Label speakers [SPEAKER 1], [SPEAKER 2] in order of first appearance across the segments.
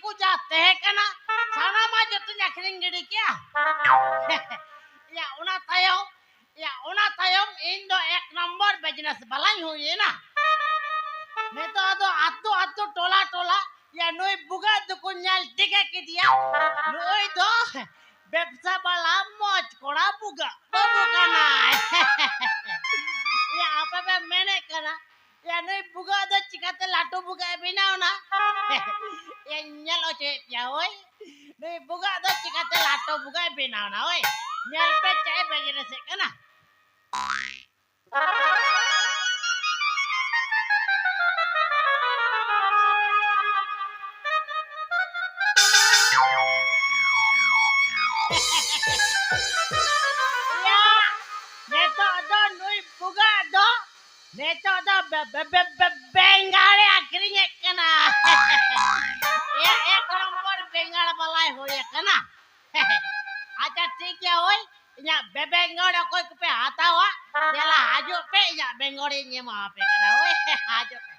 [SPEAKER 1] को जाते हैं कना साना मा जत ᱧᱟᱠᱷᱨᱤᱧ ᱜᱤᱰᱤ ᱠᱮᱭᱟ ᱚᱱᱟ ᱛᱟᱭᱚᱢ ᱤᱧ ᱫᱚ 1 ᱱᱚᱢᱵᱚᱨ ᱵᱤᱡᱽᱱᱮᱥ ᱵᱟᱞᱟᱧ ᱦᱩᱭᱮᱱᱟ ᱱᱤᱛᱚᱜ ᱫᱚ ᱟᱛᱳ ᱴᱚᱞᱟ ᱱᱩᱭ ᱵᱩᱜᱟ ᱫᱚᱠᱚ ᱧᱮᱞ ᱴᱷᱤᱠᱟ ᱠᱮᱫᱮᱭᱟ ᱱᱩᱭ ᱫᱚ ব্যবসা বালা মজ করা বুগা বাবু Kanai apa pe mene kana nui buga do chikate lato buga binaw na nyal oche ya oi nui buga do chikate lato buga binaw na oi nyal pe chae bejere se kana Neto do bengal akhirnya kena ya 1 nomor bengal balai hoye kena acha ठीक है ओए या बेबेंगड़ कोई पे आता हुआ जला आजो पे या बेंगड़ी ने वहां पे करा ओए आजो पे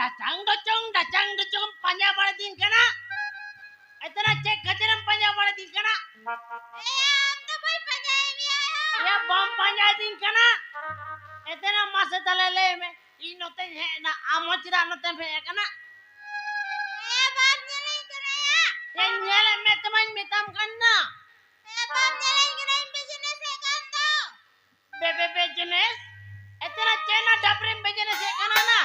[SPEAKER 1] dacang panja pada din kana etana cek gajaran panja pada din kana amna boy panja ini ya bom panja din kana etana masa dalale me inote he na amochira note fe kana bom nyele kana ya nyele me teman metam kana bom nyele kana business e kanto bebe business etana chena daprim business e kana na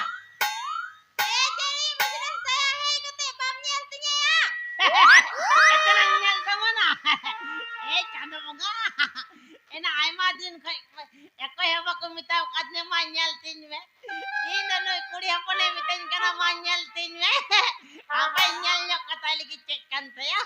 [SPEAKER 1] chando moga ena aima din eko heba ko mitaw kadne manyal tin me ina noy kuri hapone mitain kana manyal tin me apa nyal nyok kata lagi cek kan ya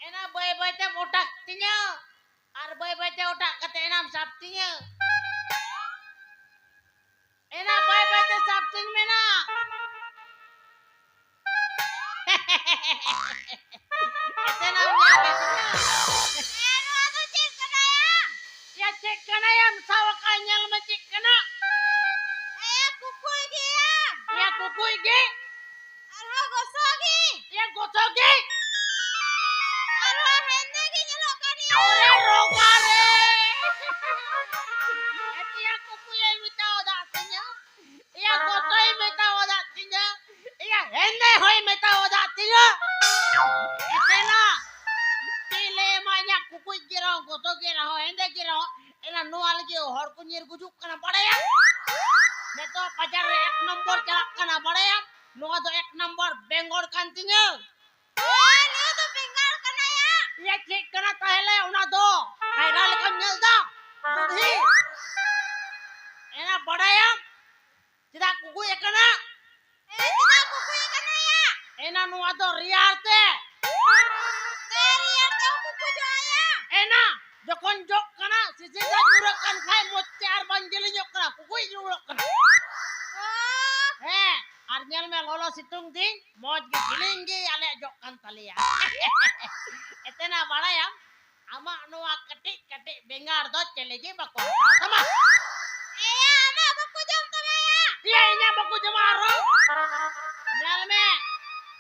[SPEAKER 1] Ena boy-boy te otak tinya. Ar boy-boy te otak kate enam sabtinya. Ena boy-boy te sabtin mena. Ete namanya betnya. Eno aku cek kena ya. Ya cek kena ya sawakanya lama cek kena. Kukuy gi ya. Ya kukuy gi. Arho gosok lagi hor ko nyir gujuk kana badaya neto bajar re 1 nombor jalak kana badaya noa do 1 nombor bengor kantinya ni do bengal kana ya ya cek kana tahele una do kaira lekan nyel da dudhi ena badaya tidak kuku ya kana tidak kuku ya kana ya ena noa do riarte riarte kuku jo aya ena jokon jok kana sisi da jurakan khai motte ar banjeli nyok kana kukuy jurok kana ar nyel me lolo situng ding moj ge gilingi ale jok kan talia etena balaya ama noa ketik bengar do celegi bako sama iya ama baku jam tama ya iya nya baku jam aro nyel me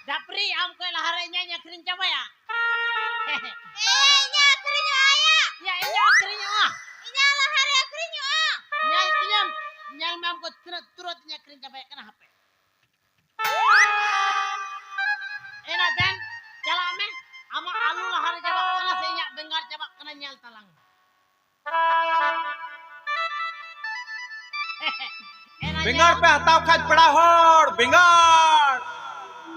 [SPEAKER 1] dapri am ko lahare nya nyakrin coba ya nya akrin aya ya nya akrin nya lahare akrin nyal tiam nyal me am ko turut nyakrin coba kana hp ena dan cala me ama alu lahare coba kana senya bengar coba kana nyal talang
[SPEAKER 2] बेंगार पे हताव खाज पड़ा होड़ बेंगार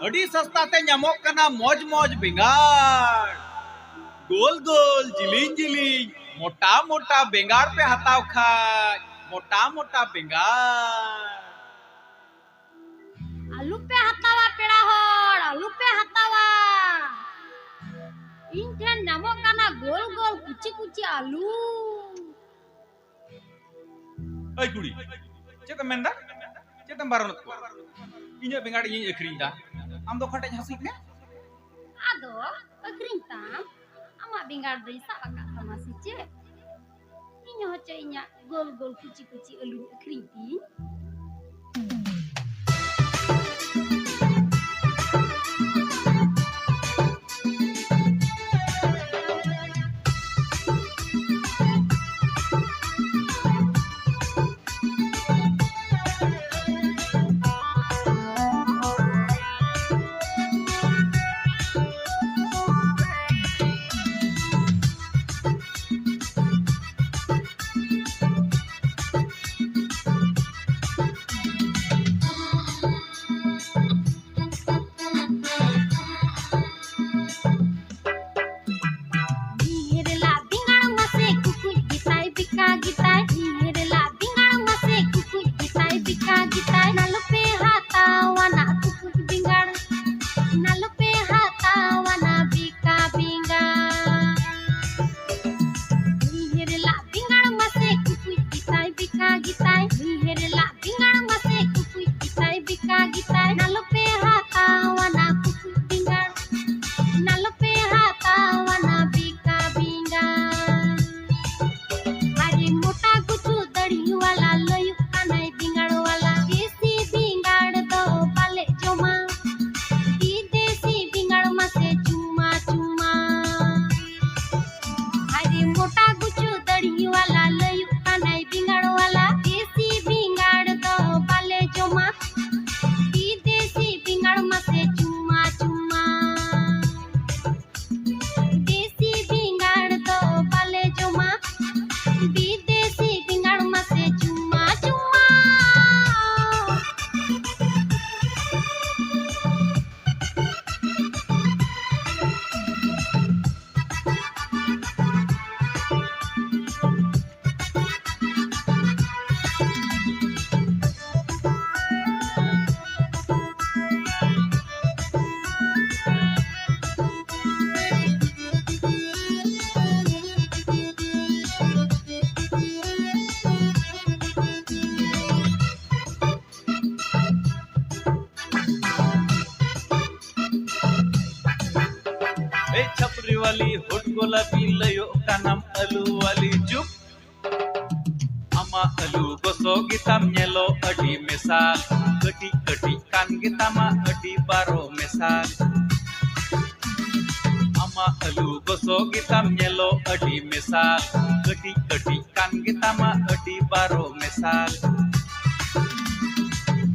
[SPEAKER 2] अड़ी सस्ता ते ᱧᱟᱢᱚᱜ ᱠᱟᱱᱟ मौज मौज बेंगार गोल गोल जिलिंग जिलिंग मोटा मोटा बेंगार पे हताव खाज मोटा मोटा बेंगार
[SPEAKER 3] आलू पे हतावा पेड़ा होड़ आलू पे हतावा इन ठेन ᱧᱟᱢᱚᱜ ᱠᱟᱱᱟ गोल गोल कुची कुची आलू
[SPEAKER 2] ऐ कुड़ी चेत मेंदा चेतम बारनत को इᱧ बेंगार इᱧ अखरिñ दा आम दो खटेñ हसी के
[SPEAKER 3] आदो अखरिñ ताम आमा बेंगार दई सा आका तमा सिचे इन होचे इnya गोल गोल कुची कुची आलू अखरिñ ती
[SPEAKER 2] छपरी वाली होट गोलाबी लयो कानम अलू वाली चुप आमा अलू गोसो गिताम नेलो अडी मेसाल कटी कटी कान गितामा अडी बारो मेसाल आमा अलू गोसो गिताम नेलो अडी मेसाल कटी कटी कान गितामा अडी बारो मेसाल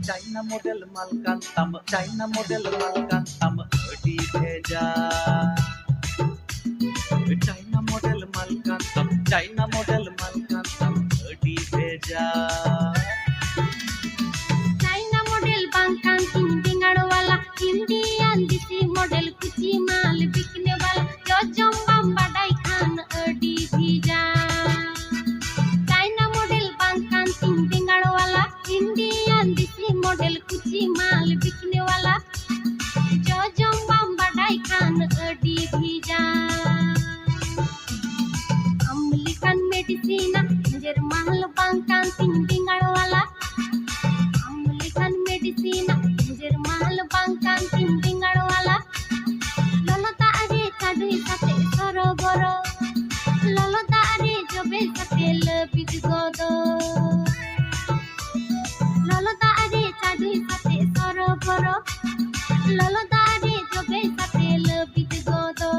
[SPEAKER 2] चाइना मॉडल मालकान तम अडी भेजा चाइना मॉडल मालकान तम bhija.
[SPEAKER 3] China model bangkan tin bingar wala, Indian desi model kuchi mal bikne wala, yo jombam badai khan adi bhija. China model bangkan tin bingar wala, Indian desi model kuchi mal bikne wala, yo jombam badai khan adi bhija. Amlikan medicina jer mahal bangkan tin bingar wala. Amlikan medicina jer mahal bangkan tin bingar wala. Lolo taare kadui sate soroboro, lolo taare jobe sate lebih godo. Lolo taare kadui sate soroboro, lolo taare jobe sate lebih godo.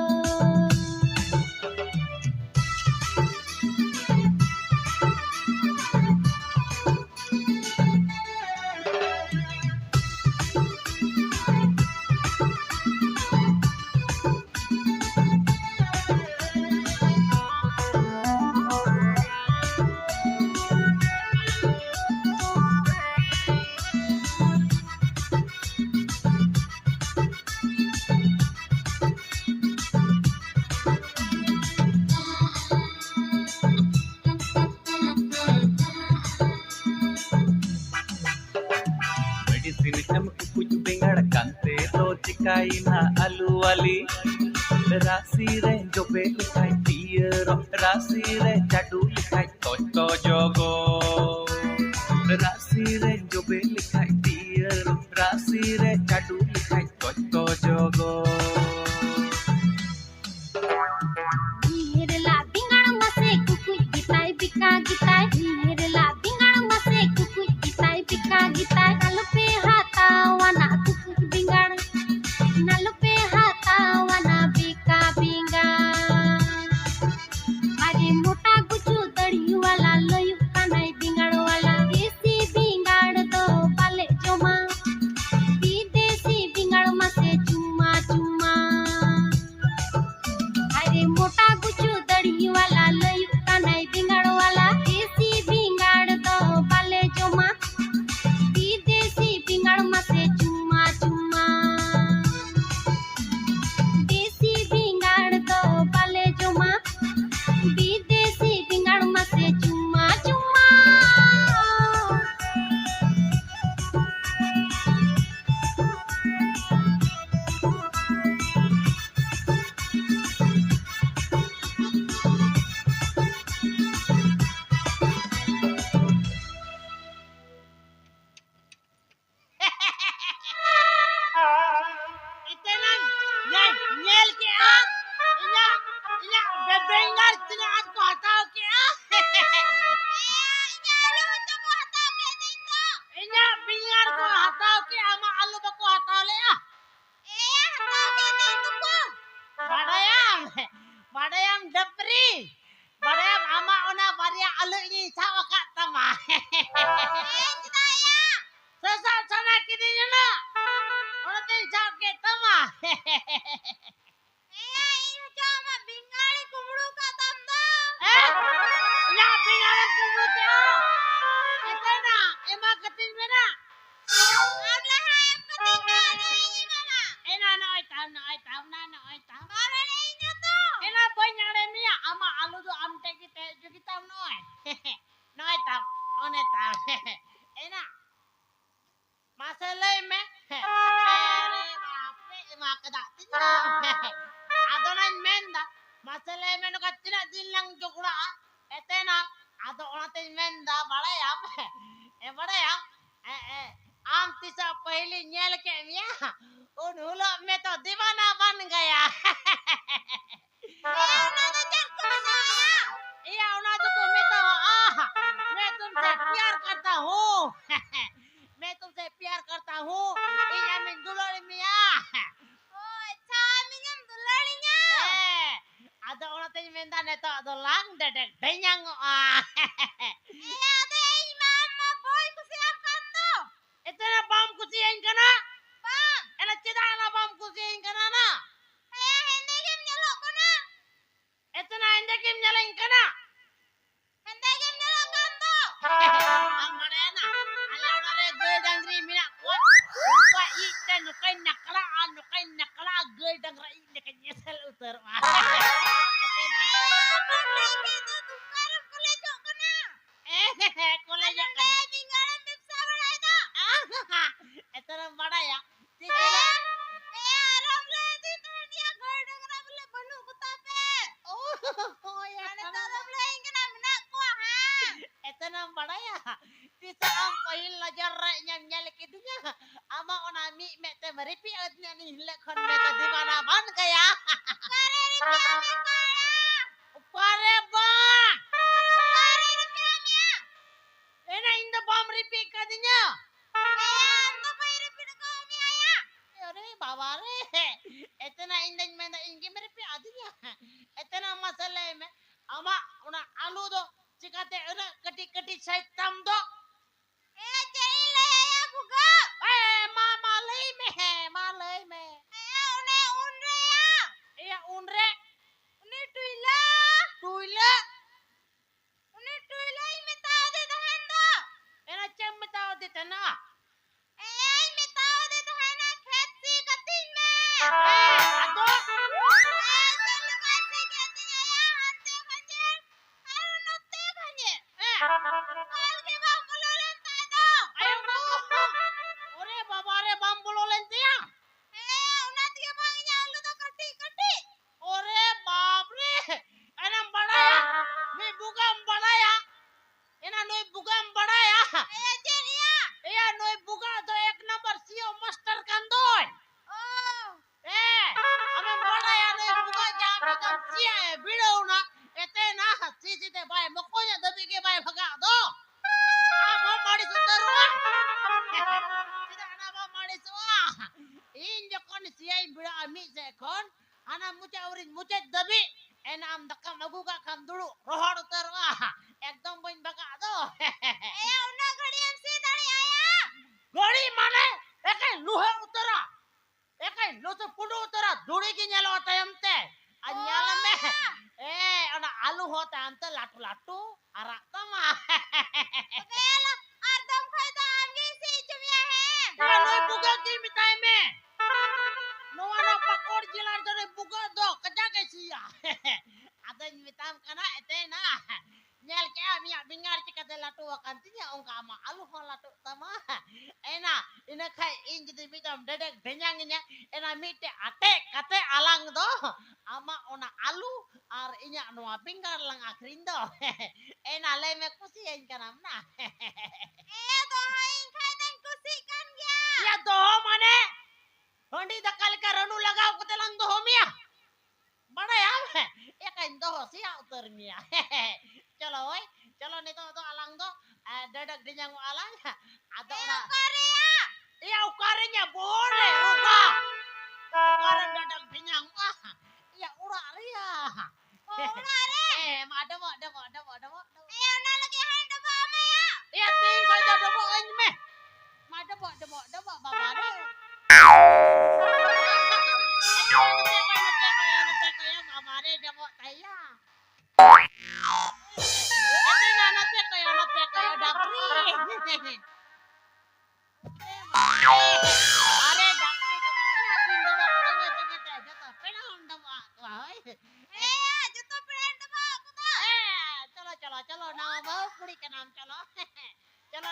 [SPEAKER 2] Medicine em kuch bengar kante to chikaina alu wali. Rasi re jobe likhai tiero, rasi re chadu likhai to jogo. Rasi re jobe likhai tiero, rasi re chadu likhai to jogo.
[SPEAKER 3] Hirla bingar mase kukuy gitai bika gitai. Hirla bingar mase kukuy gitai bika gitai. Nalupe hata wana kukuy bingar, nalupe hata wana bika bingar. Hari mota gucu dari wala loyu kanai bingar wala. Desi bingar do pale joma, videsi bingar mase cuma cuma. Hari mota gucu dari wala loyu kanai bingar wala. Desi bingar do pale joma, videsi bingar mase cuma cuma. Desi bingar do pale joma, videsi bingar mase cuma cuma.
[SPEAKER 1] Itenan nyel ke ah. Inya bebengar tinaat ko hataw ke ah. Inya alu ko hataw ke dito. Inya bingar ko hataw ke ama alu ba ko hataw le ah. Hataw ke dito ko. Badayam dapri. Badayam ama ona baria alu ni sawa ka tama. Jidaya. Sasa sana kidinya na. Ona tin sawa ke tama. Ini cuma bingali kumru ka tamda. Ya bingali kumru ke. Ito na, ema katin mo na. Abla hayam katin na ini mama. Ena na oy tam. Para na inyo to. Ena boy nyang remia ama alu do amte kite jugitam noy. Noy tam, one tam. Ena. Masalay me. Ere bape ema kadatin na. Adonan menda. Masalay me no katina din lang jugura. Etena. Ado onatin menda badayam. Badayam. आम तीसा पहले न्याल के मिया उन हुलो में तो दीवाना बन गया ये उना तो तुम्हें तो मैं तुमसे प्यार करता हूँ मैं तुमसे प्यार करता हूँ ये मैं दुलारी मिया ओ अच्छा मिया दुलारीnya ada orang tanya minta neto dolang dedek denyang iya deh mama boy kusiapkan tuh itu na bam kusiain kana bam ena cita na bam kusiain kana na hindi kim nyalok kana itu na hindi kim nyaling kana hindi kim nyalok kan tuh nakla gay dang rai ne kanya sel utar ma. Kole jo kan. Etana bada ya. Etana bada ya. Tisa am pahil lajar nyam nyale kidunya. Ama onami mete meripi adnya ni lekon meta di mana ban kaya. Pare ba. Ena inda bom ripi kadinya. अरे बाबा रे इतना engine में इंगे मेरे पे आदि इतना मसाले में अमा उना आलू दो चिकाते उना कटी कटी साइड तम दो ए मालई में है मालई में या उन रे टुइला एना चम बताओ देते ना अदो ayo अरे बाबा रे बम बोलो लेंते या अरे बाप रे एना बड़ा या मैं बुगम बड़ा या एना नोई बुगम बड़ा या या नोई बुगा तो एक नंबर सीओ मास्टर कंदोय हमें बड़ा या नोई बुगा जाम कम सिया है बिड़ो ना एते ना सीसी ते भाई मकोया दबी के भाई भगा दो अब हम बड़ी सुतर हुआ tidak ana ba mari semua in jokon siai bira ami se kon ana mucha urin mucha dabi en am dakam agu ka kam dulu rohor terwa ekdom boin baga do gori mane ekai luhe utara ekai lo to pudu utara duri ki nyalo tayam te anyala me ana alu hota ante latu latu arak tama Noi buga ki mitai me. No ana pakor jilan dore buga do kaja ke sia. Ada mitam kana ete na. Nyel ke ami bingar cikate latu wakantinya ongka ama alu ho latu tama. Ena ina khai in jadi mitam dedek benyangnya ena mite ate kate alang do. Ama ona alu ar inya no bingar lang akrindo. Ena le me kusien kana na. Ya doh mane हंडी दकाल का रनु लगाओ को तेलंग दो मिया बड़ा यार ये कहीं दो सिया उतर मिया चलो ओए चलो नहीं तो alang दो dadak dinyang alang ada orang iya ukarenya boleh ruga ukaren dadak dinyang iya ura ria ada iya tinggal dabo ini meh dabo babare हमारे डबो तैया ऐसे ना नते कयो डबरी अरे डबरी डबो या इन डबो तंगे जतो पेड़ा डबो होय जतो पेड़ा डबो कुदा चलो नाम बहु कुड़ी के नाम चलो चलो